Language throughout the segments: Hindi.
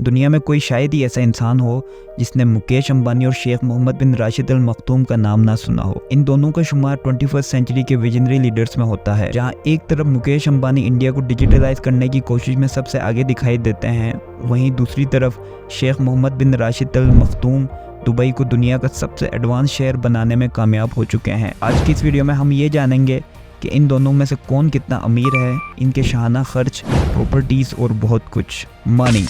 दुनिया में कोई शायद ही ऐसा इंसान हो जिसने मुकेश अंबानी और शेख मोहम्मद बिन राशिद अल मखदूम का नाम ना सुना हो। इन दोनों का शुमार 21st सेंचुरी के विजनरी लीडर्स में होता है। जहां एक तरफ मुकेश अंबानी इंडिया को डिजिटलाइज करने की कोशिश में सबसे आगे दिखाई देते हैं, वहीं दूसरी तरफ शेख मोहम्मद बिन राशिद अल मखदूम दुबई को दुनिया का सबसे एडवांस शहर बनाने में कामयाब हो चुके हैं। आज की इस वीडियो में हम ये जानेंगे कि इन दोनों में से कौन कितना अमीर है, इनके शाहाना खर्च, प्रॉपर्टीज़ और बहुत कुछ। मनी।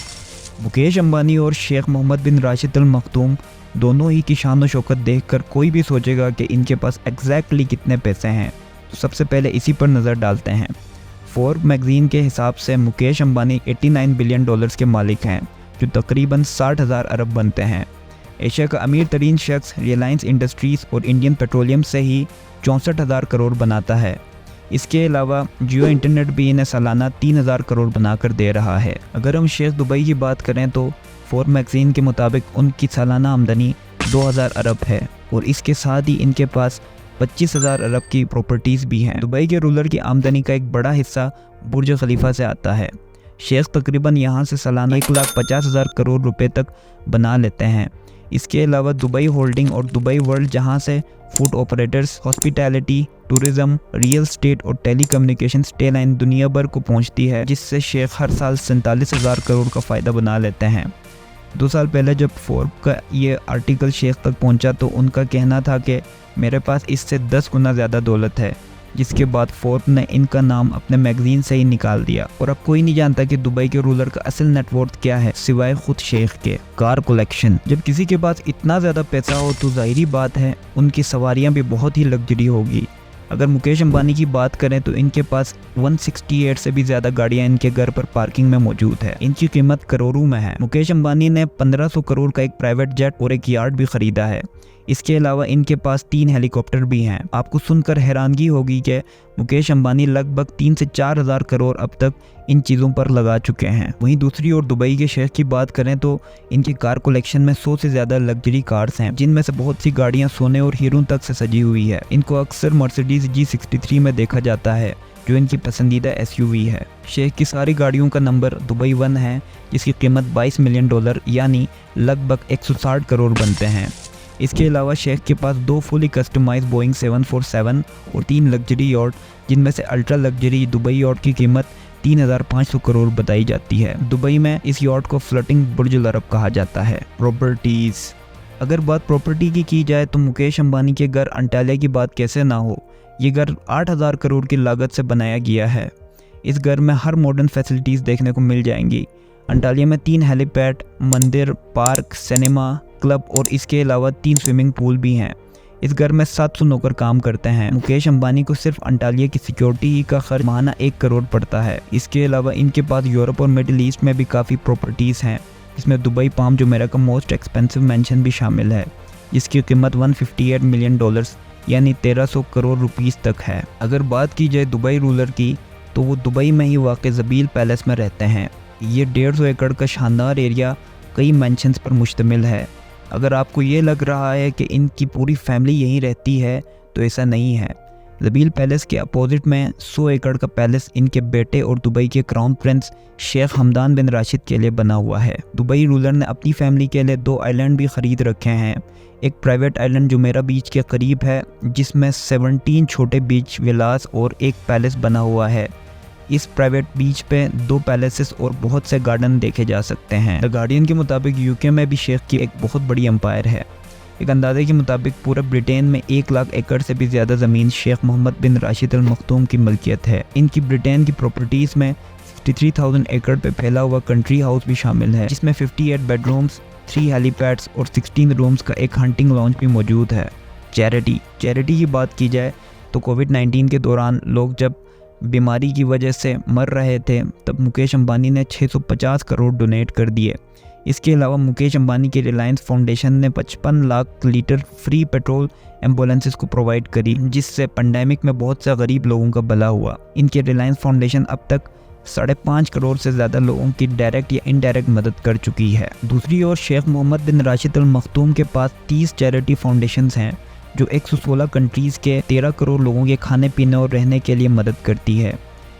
मुकेश अंबानी और शेख मोहम्मद बिन राशिद अल मखदूम दोनों ही की शान व शौकत देखकर कोई भी सोचेगा कि इनके पास एग्जैक्टली कितने पैसे हैं। तो सबसे पहले इसी पर नज़र डालते हैं। फोर्ब्स मैगजीन के हिसाब से मुकेश अंबानी 89 बिलियन डॉलर्स के मालिक हैं, जो तकरीबन 60,000 अरब बनते हैं। एशिया का अमीर तरीन शख्स रिलायंस इंडस्ट्रीज़ और इंडियन पेट्रोलियम से ही 64,000 करोड़ बनाता है। इसके अलावा जियो इंटरनेट भी इन्हें सालाना 3,000 करोड़ बनाकर दे रहा है। अगर हम शेख दुबई की बात करें तो फोर्ब्स मैगजीन के मुताबिक उनकी सालाना आमदनी 2,000 अरब है और इसके साथ ही इनके पास 25,000 अरब की प्रॉपर्टीज़ भी हैं। दुबई के रूलर की आमदनी का एक बड़ा हिस्सा बुर्ज खलीफा से आता है। शेख तकरीबन यहाँ से सालाना 1,50,000 करोड़ रुपए तक बना लेते हैं। इसके अलावा दुबई होल्डिंग और दुबई वर्ल्ड, जहां से food operators, hospitality, tourism, real estate और टेलीकम्युनिकेशन स्टे लाइन दुनिया भर को पहुंचती है, जिससे शेख हर साल 47,000 करोड़ का फ़ायदा बना लेते हैं। 2 साल पहले जब फोर्ब्स का ये आर्टिकल शेख तक पहुंचा तो उनका कहना था कि मेरे पास इससे 10 गुना ज़्यादा दौलत है, जिसके बाद फोर्ब्स ने इनका नाम अपने मैगजीन से ही निकाल दिया। और अब कोई नहीं जानता कि दुबई के रूलर का असल नेटवर्थ क्या है सिवाय खुद शेख के। Car collection. जब किसी के पास इतना ज़्यादा पैसा हो तो जाहिर बात है उनकी सवारियां भी बहुत ही लग्जरी होगी। अगर मुकेश अंबानी की बात करें तो इनके पास 168 से भी ज़्यादा गाड़ियां इनके घर पर पार्किंग में मौजूद है। इनकी कीमत करोड़ों में है। मुकेश अंबानी ने 1500 करोड़ का एक प्राइवेट जेट और एक यार्ड भी खरीदा है। इसके अलावा इनके पास 3 हेलीकॉप्टर भी हैं। आपको सुनकर हैरानगी होगी कि मुकेश अंबानी लगभग 3 से 4,000 करोड़ अब तक इन चीज़ों पर लगा चुके हैं। वहीं दूसरी ओर दुबई के शेख की बात करें तो इनकी कार कलेक्शन में 100 से ज़्यादा लग्जरी कार्स हैं, जिनमें से बहुत सी गाड़ियां सोने और हीरों तक से सजी हुई है। इनको अक्सर मर्सिडीज G63 में देखा जाता है, जो इनकी पसंदीदा SUV है। शेख की सारी गाड़ियों का नंबर दुबई 1 है, जिसकी कीमत $22 मिलियन यानी लगभग 160 करोड़ बनते हैं। इसके अलावा शेख के पास 2 फुली कस्टमाइज बोइंग 747 और 3 लग्जरी यॉट, जिनमें से अल्ट्रा लग्जरी दुबई यॉट की कीमत 3,500 करोड़ बताई जाती है। दुबई में इस यॉट को फ्लोटिंग बुर्ज अल अरब कहा जाता है। प्रॉपर्टीज़। अगर बात प्रॉपर्टी की जाए तो मुकेश अंबानी के घर अंटालिया की बात कैसे ना हो। ये घर 8,000 करोड़ की लागत से बनाया गया है। इस घर में हर मॉडर्न फैसिलिटीज़ देखने को मिल जाएंगी। अंटालिया में 3 हेलीपैड, मंदिर, पार्क, सिनेमा, क्लब और इसके अलावा 3 स्विमिंग पूल भी हैं। इस घर में 700 नौकर काम करते हैं। मुकेश अंबानी को सिर्फ अंटालिया की सिक्योरिटी ही का खर्च माहाना 1 करोड़ पड़ता है। इसके अलावा इनके पास यूरोप और मिडिल ईस्ट में भी काफ़ी प्रॉपर्टीज़ हैं, जिसमें दुबई पाम जुमेरा का मोस्ट एक्सपेंसिव मेंशन भी शामिल है, जिसकी कीमत $158 मिलियन यानी 1,300 करोड़ रुपीस तक है। अगर बात की जाए दुबई रूलर की तो वो दुबई में ही वाक़ ज़बील पैलेस में रहते हैं। ये 150 एकड़ का शानदार एरिया कई मेंशंस पर मुश्तमिल है। अगर आपको ये लग रहा है कि इनकी पूरी फैमिली यहीं रहती है तो ऐसा नहीं है। ज़बील पैलेस के अपोजिट में 100 एकड़ का पैलेस इनके बेटे और दुबई के क्राउन प्रिंस शेख हमदान बिन राशिद के लिए बना हुआ है। दुबई रूलर ने अपनी फैमिली के लिए 2 आइलैंड भी ख़रीद रखे हैं। एक प्राइवेट आइलैंड जुमेरा बीच के करीब है, जिसमें 17 छोटे बीच विलास और एक पैलेस बना हुआ है। इस प्राइवेट बीच पे 2 पैलेसेस और बहुत से गार्डन देखे जा सकते हैं। द गार्डियन के मुताबिक यूके में भी शेख की एक बहुत बड़ी एम्पायर है। एक अंदाजे के मुताबिक पूरे ब्रिटेन में 1 लाख एकड़ से भी ज़्यादा ज़मीन शेख मोहम्मद बिन राशिद अल मखदूम की मलकियत है। इनकी ब्रिटेन की प्रॉपर्टीज़ में 63,000 एकड़ पे फैला हुआ कंट्री हाउस भी शामिल है, जिसमें 58 बेडरूम्स, 3 हेलीपैड्स और 16 रूम्स का एक हंटिंग लॉन्च भी मौजूद है। चैरिटी की बात की जाए तो कोविड-19 के दौरान लोग जब बीमारी की वजह से मर रहे थे तब मुकेश अंबानी ने 650 करोड़ डोनेट कर दिए। इसके अलावा मुकेश अंबानी की रिलायंस फाउंडेशन ने 55 lakh litre free petrol ambulances को प्रोवाइड करी, जिससे पेंडेमिक में बहुत से गरीब लोगों का भला हुआ। इनके रिलायंस फाउंडेशन अब तक 5.5 करोड़ से ज़्यादा लोगों की डायरेक्ट या इनडायरेक्ट मदद कर चुकी है। दूसरी ओर शेख मोहम्मद बिन राशिद अल मखदूम के पास 30 चैरिटी फाउंडेशंस हैं, जो 116 कंट्रीज़ के 13 करोड़ लोगों के खाने पीने और रहने के लिए मदद करती है।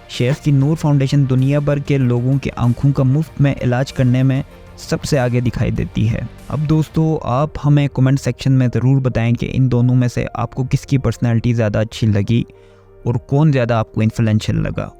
शेख की नूर फाउंडेशन दुनिया भर के लोगों के आंखों का मुफ्त में इलाज करने में सबसे आगे दिखाई देती है। अब दोस्तों आप हमें कमेंट सेक्शन में ज़रूर बताएं कि इन दोनों में से आपको किसकी पर्सनैलिटी ज़्यादा अच्छी लगी और कौन ज़्यादा आपको इन्फ्लुएंशियल लगा।